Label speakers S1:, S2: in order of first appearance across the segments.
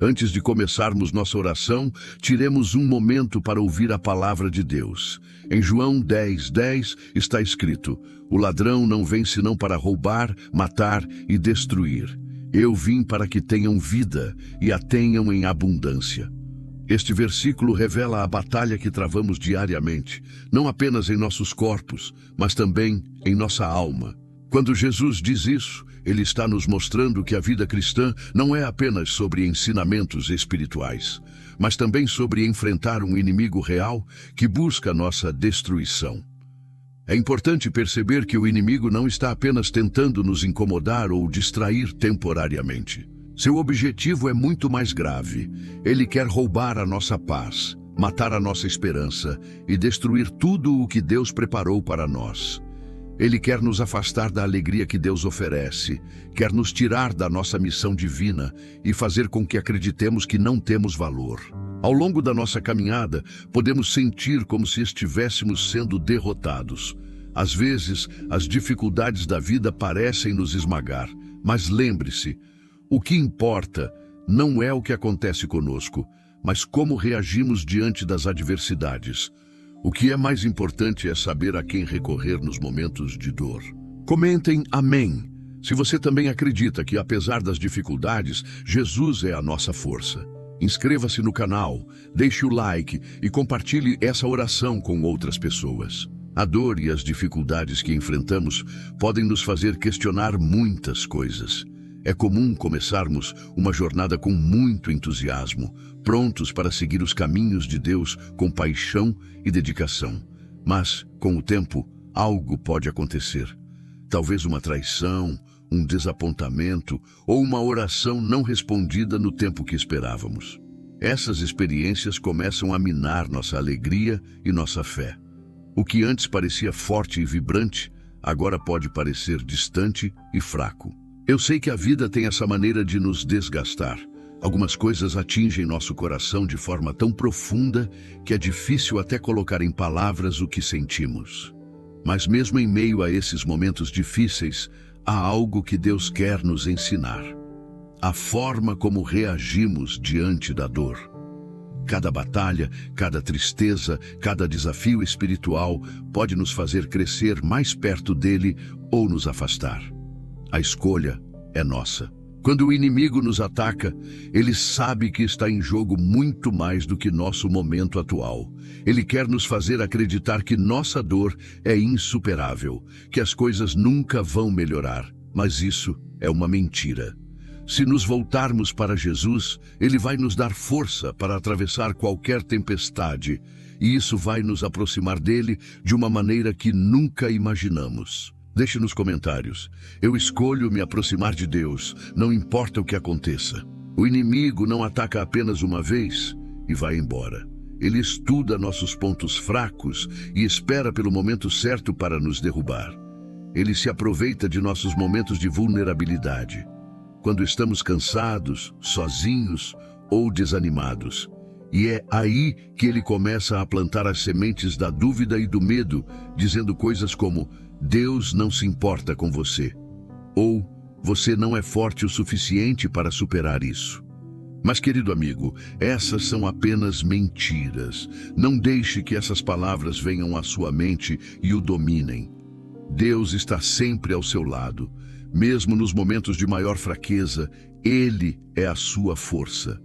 S1: Antes de começarmos nossa oração, tiremos um momento para ouvir a palavra de Deus. Em João 10:10 está escrito: "O ladrão não vem senão para roubar, matar e destruir. Eu vim para que tenham vida e a tenham em abundância." Este versículo revela a batalha que travamos diariamente, não apenas em nossos corpos, mas também em nossa alma. Quando Jesus diz isso, ele está nos mostrando que a vida cristã não é apenas sobre ensinamentos espirituais, mas também sobre enfrentar um inimigo real que busca nossa destruição. É importante perceber que o inimigo não está apenas tentando nos incomodar ou distrair temporariamente. Seu objetivo é muito mais grave. Ele quer roubar a nossa paz, matar a nossa esperança e destruir tudo o que Deus preparou para nós. Ele quer nos afastar da alegria que Deus oferece, quer nos tirar da nossa missão divina e fazer com que acreditemos que não temos valor. Ao longo da nossa caminhada, podemos sentir como se estivéssemos sendo derrotados. Às vezes, as dificuldades da vida parecem nos esmagar, mas lembre-se, o que importa não é o que acontece conosco, mas como reagimos diante das adversidades. O que é mais importante é saber a quem recorrer nos momentos de dor. Comentem amém, se você também acredita que, apesar das dificuldades, Jesus é a nossa força. Inscreva-se no canal, deixe o like e compartilhe essa oração com outras pessoas. A dor e as dificuldades que enfrentamos podem nos fazer questionar muitas coisas. É comum começarmos uma jornada com muito entusiasmo, prontos para seguir os caminhos de Deus com paixão e dedicação. Mas, com o tempo, algo pode acontecer. Talvez uma traição, um desapontamento ou uma oração não respondida no tempo que esperávamos. Essas experiências começam a minar nossa alegria e nossa fé. O que antes parecia forte e vibrante, agora pode parecer distante e fraco. Eu sei que a vida tem essa maneira de nos desgastar. Algumas coisas atingem nosso coração de forma tão profunda que é difícil até colocar em palavras o que sentimos. Mas mesmo em meio a esses momentos difíceis, há algo que Deus quer nos ensinar. A forma como reagimos diante da dor. Cada batalha, cada tristeza, cada desafio espiritual pode nos fazer crescer mais perto dele ou nos afastar. A escolha é nossa. Quando o inimigo nos ataca, ele sabe que está em jogo muito mais do que nosso momento atual. Ele quer nos fazer acreditar que nossa dor é insuperável, que as coisas nunca vão melhorar. Mas isso é uma mentira. Se nos voltarmos para Jesus, ele vai nos dar força para atravessar qualquer tempestade, e isso vai nos aproximar dele de uma maneira que nunca imaginamos. Deixe nos comentários: eu escolho me aproximar de Deus, não importa o que aconteça. O inimigo não ataca apenas uma vez e vai embora. Ele estuda nossos pontos fracos e espera pelo momento certo para nos derrubar. Ele se aproveita de nossos momentos de vulnerabilidade, quando estamos cansados, sozinhos ou desanimados. E é aí que ele começa a plantar as sementes da dúvida e do medo, dizendo coisas como: Deus não se importa com você, ou você não é forte o suficiente para superar isso. Mas, querido amigo, essas são apenas mentiras. Não deixe que essas palavras venham à sua mente e o dominem. Deus está sempre ao seu lado. Mesmo nos momentos de maior fraqueza, Ele é a sua força.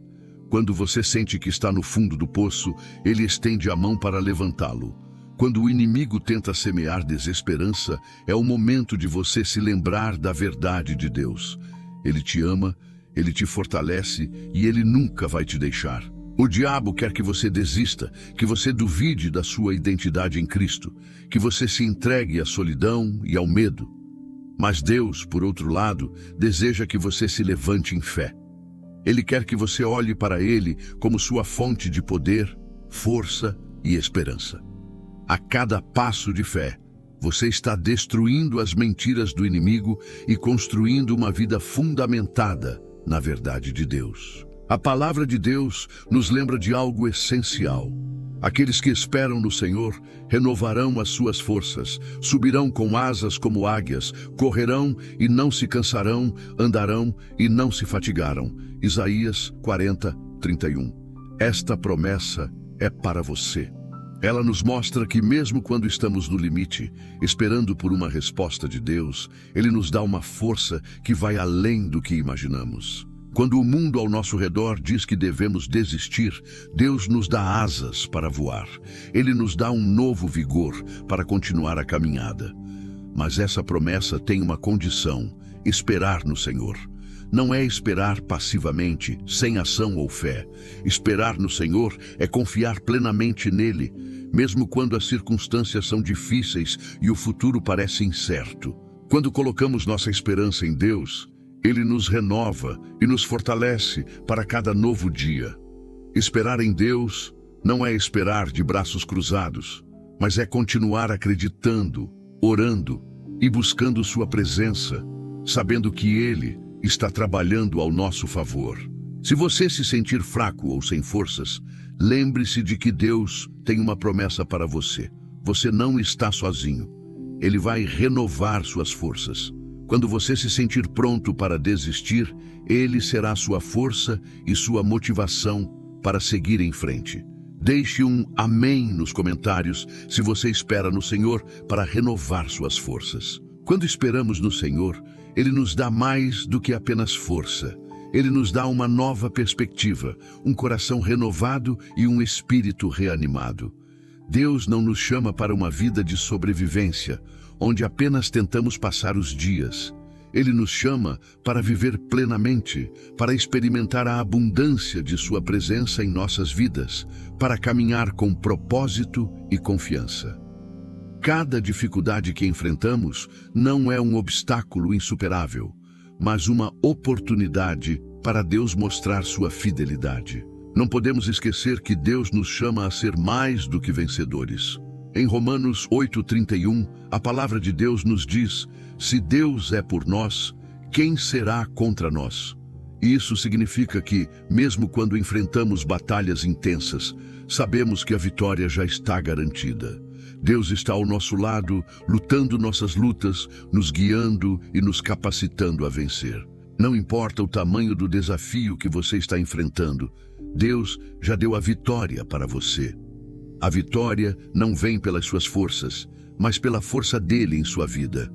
S1: Quando você sente que está no fundo do poço, Ele estende a mão para levantá-lo. Quando o inimigo tenta semear desesperança, é o momento de você se lembrar da verdade de Deus. Ele te ama, Ele te fortalece e Ele nunca vai te deixar. O diabo quer que você desista, que você duvide da sua identidade em Cristo, que você se entregue à solidão e ao medo. Mas Deus, por outro lado, deseja que você se levante em fé. Ele quer que você olhe para Ele como sua fonte de poder, força e esperança. A cada passo de fé, você está destruindo as mentiras do inimigo e construindo uma vida fundamentada na verdade de Deus. A palavra de Deus nos lembra de algo essencial. Aqueles que esperam no Senhor renovarão as suas forças, subirão com asas como águias, correrão e não se cansarão, andarão e não se fatigarão. Isaías 40:31. Esta promessa é para você. Ela nos mostra que mesmo quando estamos no limite, esperando por uma resposta de Deus, Ele nos dá uma força que vai além do que imaginamos. Quando o mundo ao nosso redor diz que devemos desistir, Deus nos dá asas para voar. Ele nos dá um novo vigor para continuar a caminhada. Mas essa promessa tem uma condição: esperar no Senhor. Não é esperar passivamente, sem ação ou fé. Esperar no Senhor é confiar plenamente nele, mesmo quando as circunstâncias são difíceis e o futuro parece incerto. Quando colocamos nossa esperança em Deus, Ele nos renova e nos fortalece para cada novo dia. Esperar em Deus não é esperar de braços cruzados, mas é continuar acreditando, orando e buscando sua presença, sabendo que Ele está trabalhando ao nosso favor. Se você se sentir fraco ou sem forças, lembre-se de que Deus tem uma promessa para você. Você não está sozinho. Ele vai renovar suas forças. Quando você se sentir pronto para desistir, Ele será sua força e sua motivação para seguir em frente. Deixe um amém nos comentários se você espera no Senhor para renovar suas forças. Quando esperamos no Senhor, Ele nos dá mais do que apenas força. Ele nos dá uma nova perspectiva, um coração renovado e um espírito reanimado. Deus não nos chama para uma vida de sobrevivência, onde apenas tentamos passar os dias. Ele nos chama para viver plenamente, para experimentar a abundância de sua presença em nossas vidas, para caminhar com propósito e confiança. Cada dificuldade que enfrentamos não é um obstáculo insuperável, mas uma oportunidade para Deus mostrar sua fidelidade. Não podemos esquecer que Deus nos chama a ser mais do que vencedores. Em Romanos 8:31, a palavra de Deus nos diz: se Deus é por nós, quem será contra nós? Isso significa que, mesmo quando enfrentamos batalhas intensas, sabemos que a vitória já está garantida. Deus está ao nosso lado, lutando nossas lutas, nos guiando e nos capacitando a vencer. Não importa o tamanho do desafio que você está enfrentando, Deus já deu a vitória para você. A vitória não vem pelas suas forças, mas pela força dele em sua vida.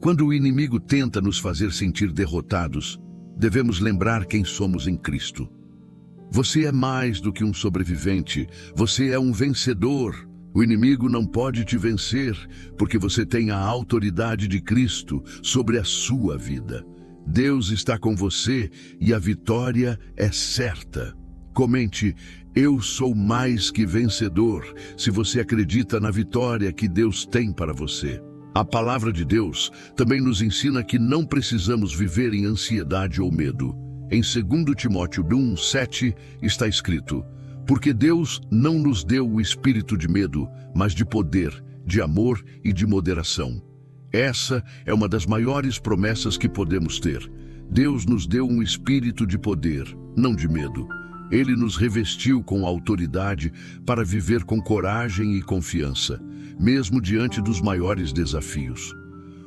S1: Quando o inimigo tenta nos fazer sentir derrotados, devemos lembrar quem somos em Cristo. Você é mais do que um sobrevivente, você é um vencedor. O inimigo não pode te vencer, porque você tem a autoridade de Cristo sobre a sua vida. Deus está com você e a vitória é certa. Comente: eu sou mais que vencedor, se você acredita na vitória que Deus tem para você. A palavra de Deus também nos ensina que não precisamos viver em ansiedade ou medo. Em 2 Timóteo 1:7 está escrito: porque Deus não nos deu o espírito de medo, mas de poder, de amor e de moderação. Essa é uma das maiores promessas que podemos ter. Deus nos deu um espírito de poder, não de medo. Ele nos revestiu com autoridade para viver com coragem e confiança, mesmo diante dos maiores desafios.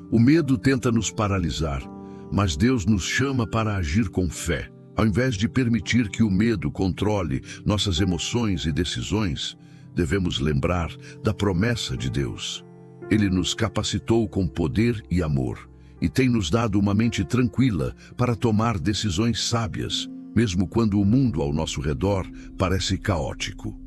S1: O medo tenta nos paralisar, mas Deus nos chama para agir com fé. Ao invés de permitir que o medo controle nossas emoções e decisões, devemos lembrar da promessa de Deus. Ele nos capacitou com poder e amor, e tem nos dado uma mente tranquila para tomar decisões sábias, mesmo quando o mundo ao nosso redor parece caótico.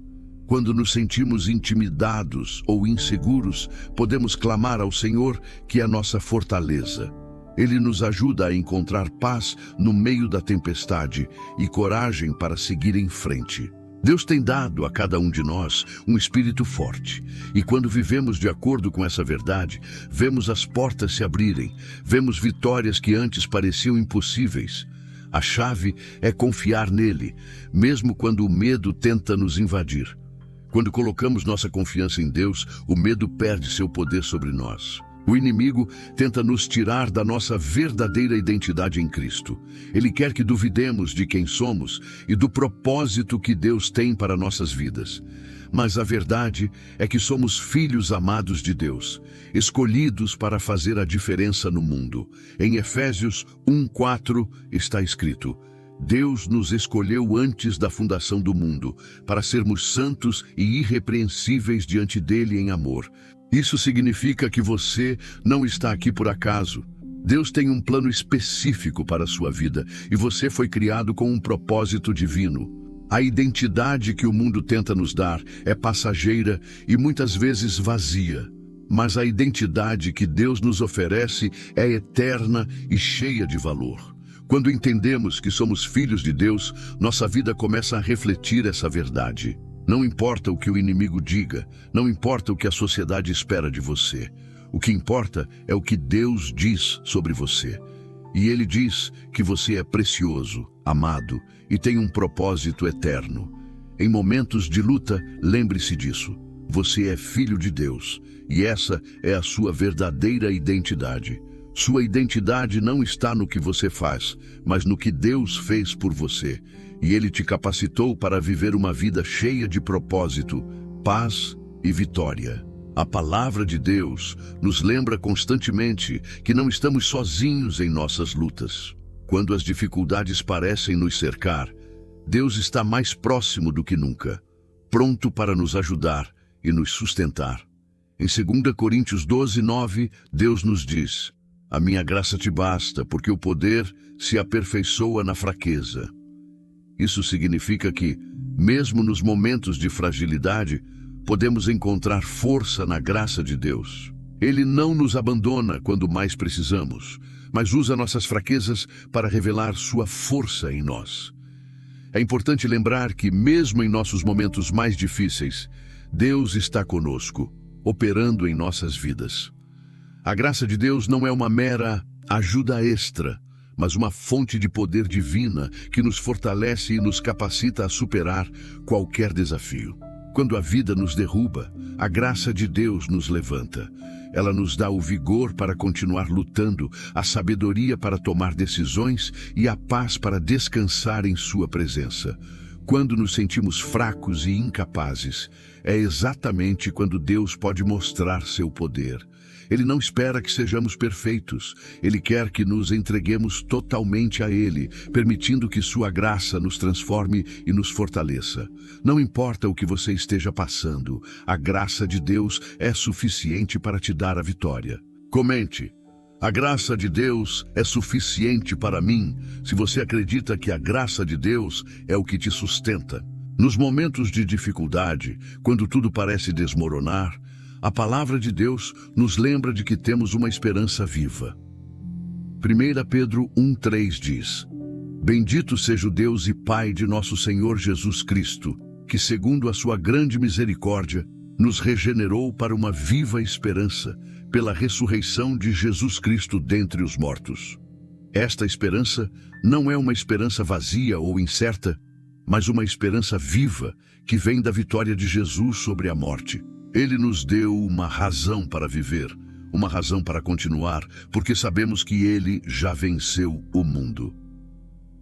S1: Quando nos sentimos intimidados ou inseguros, podemos clamar ao Senhor, que é nossa fortaleza. Ele nos ajuda a encontrar paz no meio da tempestade e coragem para seguir em frente. Deus tem dado a cada um de nós um espírito forte, e quando vivemos de acordo com essa verdade, vemos as portas se abrirem, vemos vitórias que antes pareciam impossíveis. A chave é confiar nele, mesmo quando o medo tenta nos invadir. Quando colocamos nossa confiança em Deus, o medo perde seu poder sobre nós. O inimigo tenta nos tirar da nossa verdadeira identidade em Cristo. Ele quer que duvidemos de quem somos e do propósito que Deus tem para nossas vidas. Mas a verdade é que somos filhos amados de Deus, escolhidos para fazer a diferença no mundo. Em Efésios 1:4 está escrito: Deus nos escolheu antes da fundação do mundo, para sermos santos e irrepreensíveis diante dele em amor. Isso significa que você não está aqui por acaso. Deus tem um plano específico para a sua vida e você foi criado com um propósito divino. A identidade que o mundo tenta nos dar é passageira e muitas vezes vazia. Mas a identidade que Deus nos oferece é eterna e cheia de valor. Quando entendemos que somos filhos de Deus, nossa vida começa a refletir essa verdade. Não importa o que o inimigo diga, não importa o que a sociedade espera de você. O que importa é o que Deus diz sobre você. E Ele diz que você é precioso, amado e tem um propósito eterno. Em momentos de luta, lembre-se disso. Você é filho de Deus e essa é a sua verdadeira identidade. Sua identidade não está no que você faz, mas no que Deus fez por você. E Ele te capacitou para viver uma vida cheia de propósito, paz e vitória. A palavra de Deus nos lembra constantemente que não estamos sozinhos em nossas lutas. Quando as dificuldades parecem nos cercar, Deus está mais próximo do que nunca, pronto para nos ajudar e nos sustentar. Em 2 Coríntios 12:9, Deus nos diz: A minha graça te basta, porque o poder se aperfeiçoa na fraqueza. Isso significa que, mesmo nos momentos de fragilidade, podemos encontrar força na graça de Deus. Ele não nos abandona quando mais precisamos, mas usa nossas fraquezas para revelar sua força em nós. É importante lembrar que, mesmo em nossos momentos mais difíceis, Deus está conosco, operando em nossas vidas. A graça de Deus não é uma mera ajuda extra, mas uma fonte de poder divina que nos fortalece e nos capacita a superar qualquer desafio. Quando a vida nos derruba, a graça de Deus nos levanta. Ela nos dá o vigor para continuar lutando, a sabedoria para tomar decisões e a paz para descansar em sua presença. Quando nos sentimos fracos e incapazes, é exatamente quando Deus pode mostrar seu poder. Ele não espera que sejamos perfeitos. Ele quer que nos entreguemos totalmente a Ele, permitindo que sua graça nos transforme e nos fortaleça. Não importa o que você esteja passando, a graça de Deus é suficiente para te dar a vitória. Comente: a graça de Deus é suficiente para mim, se você acredita que a graça de Deus é o que te sustenta. Nos momentos de dificuldade, quando tudo parece desmoronar, a palavra de Deus nos lembra de que temos uma esperança viva. 1 Pedro 1:3 diz: Bendito seja o Deus e Pai de nosso Senhor Jesus Cristo, que segundo a sua grande misericórdia, nos regenerou para uma viva esperança, pela ressurreição de Jesus Cristo dentre os mortos. Esta esperança não é uma esperança vazia ou incerta, mas uma esperança viva que vem da vitória de Jesus sobre a morte. Ele nos deu uma razão para viver, uma razão para continuar, porque sabemos que Ele já venceu o mundo.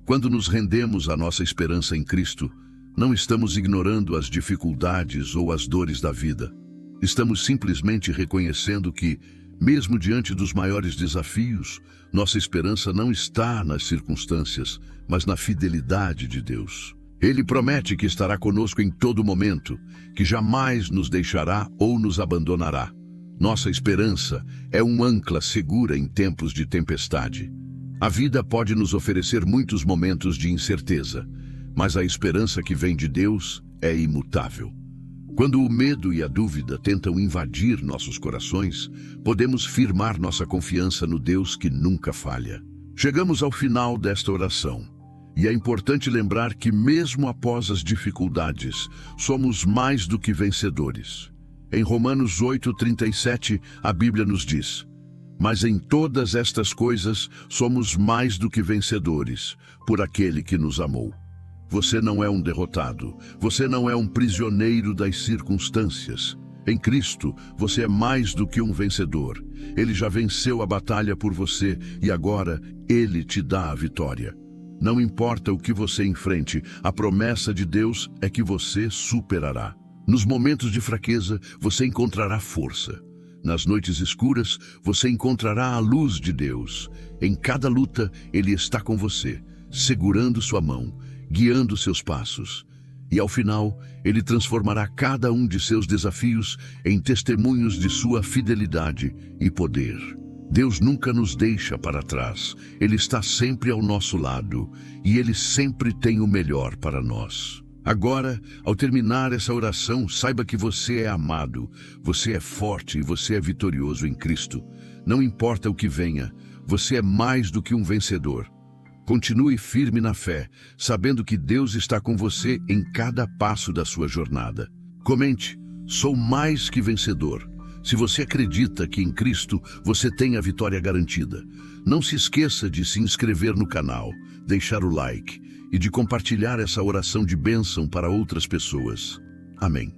S1: Quando nos rendemos à nossa esperança em Cristo, não estamos ignorando as dificuldades ou as dores da vida. Estamos simplesmente reconhecendo que, mesmo diante dos maiores desafios, nossa esperança não está nas circunstâncias, mas na fidelidade de Deus. Ele promete que estará conosco em todo momento, que jamais nos deixará ou nos abandonará. Nossa esperança é um ancla segura em tempos de tempestade. A vida pode nos oferecer muitos momentos de incerteza, mas a esperança que vem de Deus é imutável. Quando o medo e a dúvida tentam invadir nossos corações, podemos firmar nossa confiança no Deus que nunca falha. Chegamos ao final desta oração. E é importante lembrar que mesmo após as dificuldades, somos mais do que vencedores. Em Romanos 8:37, a Bíblia nos diz: Mas em todas estas coisas somos mais do que vencedores, por aquele que nos amou. Você não é um derrotado, você não é um prisioneiro das circunstâncias. Em Cristo, você é mais do que um vencedor. Ele já venceu a batalha por você e agora Ele te dá a vitória. Não importa o que você enfrente, a promessa de Deus é que você superará. Nos momentos de fraqueza, você encontrará força. Nas noites escuras, você encontrará a luz de Deus. Em cada luta, Ele está com você, segurando sua mão, guiando seus passos. E ao final, Ele transformará cada um de seus desafios em testemunhos de sua fidelidade e poder. Deus nunca nos deixa para trás. Ele está sempre ao nosso lado e Ele sempre tem o melhor para nós. Agora, ao terminar essa oração, saiba que você é amado, você é forte e você é vitorioso em Cristo. Não importa o que venha, você é mais do que um vencedor. Continue firme na fé, sabendo que Deus está com você em cada passo da sua jornada. Comente: sou mais que vencedor. Se você acredita que em Cristo você tem a vitória garantida, não se esqueça de se inscrever no canal, deixar o like e de compartilhar essa oração de bênção para outras pessoas. Amém.